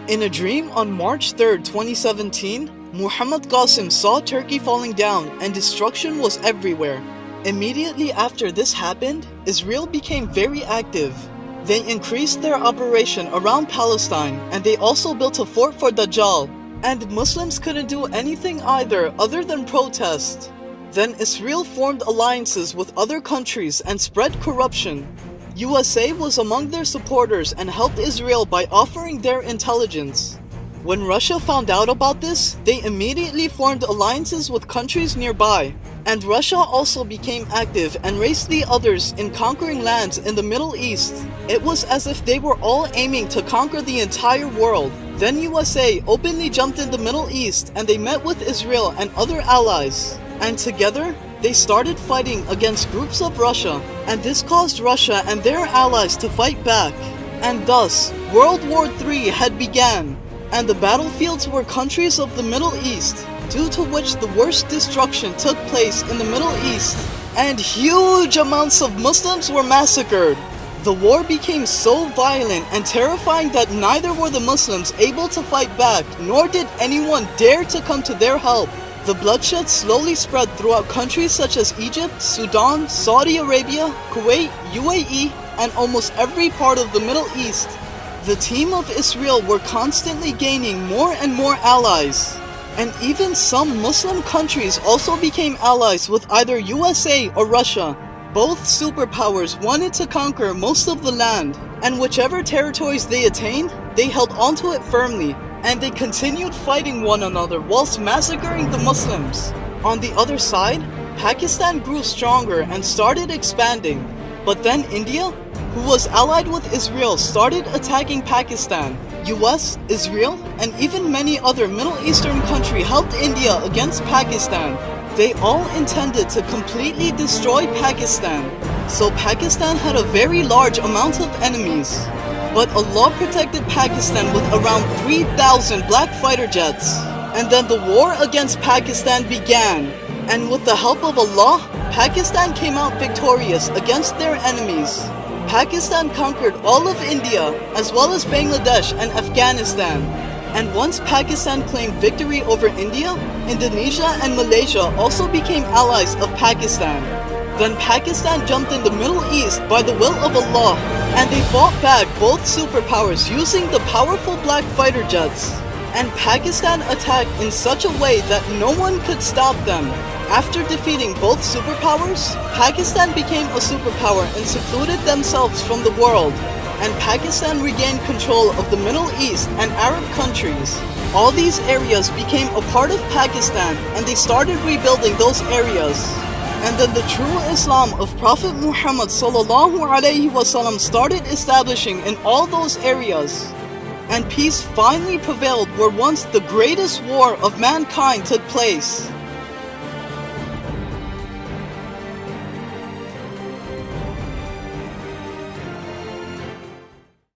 In a dream on March 3rd, 2017, Muhammad Qasim saw Turkey falling down and destruction was everywhere. Immediately after this happened, Israel became very active. They increased their operation around Palestine and they also built a fort for Dajjal. And Muslims couldn't do anything either other than protest. Then Israel formed alliances with other countries and spread corruption. USA was among their supporters and helped Israel by offering their intelligence. When Russia found out about this, they immediately formed alliances with countries nearby. And Russia also became active and raced the others in conquering lands in the Middle East. It was as if they were all aiming to conquer the entire world. Then USA openly jumped in the Middle East and they met with Israel and other allies. And together, they started fighting against groups of Russia. And this caused Russia and their allies to fight back. And thus, World War III had began. And the battlefields were countries of the Middle East, due to which the worst destruction took place in the Middle East. And huge amounts of Muslims were massacred. The war became so violent and terrifying that neither were the Muslims able to fight back, nor did anyone dare to come to their help. The bloodshed slowly spread throughout countries such as Egypt, Sudan, Saudi Arabia, Kuwait, UAE, and almost every part of the Middle East. The team of Israel were constantly gaining more and more allies. And even some Muslim countries also became allies with either USA or Russia. Both superpowers wanted to conquer most of the land, and whichever territories they attained, they held onto it firmly, and they continued fighting one another whilst massacring the Muslims. On the other side, Pakistan grew stronger and started expanding. But then India, who was allied with Israel, started attacking Pakistan. US, Israel, and even many other Middle Eastern countries helped India against Pakistan. They all intended to completely destroy Pakistan. So Pakistan had a very large amount of enemies. But Allah protected Pakistan with around 3,000 black fighter jets. And then the war against Pakistan began. And with the help of Allah, Pakistan came out victorious against their enemies. Pakistan conquered all of India, as well as Bangladesh and Afghanistan. And once Pakistan claimed victory over India, Indonesia and Malaysia also became allies of Pakistan. Then Pakistan jumped in the Middle East by the will of Allah, and they fought back both superpowers using the powerful black fighter jets. And Pakistan attacked in such a way that no one could stop them. After defeating both superpowers, Pakistan became a superpower and secluded themselves from the world. And Pakistan regained control of the Middle East and Arab countries. All these areas became a part of Pakistan and they started rebuilding those areas. And then the true Islam of Prophet Muhammad ﷺ started establishing in all those areas. And peace finally prevailed where once the greatest war of mankind took place.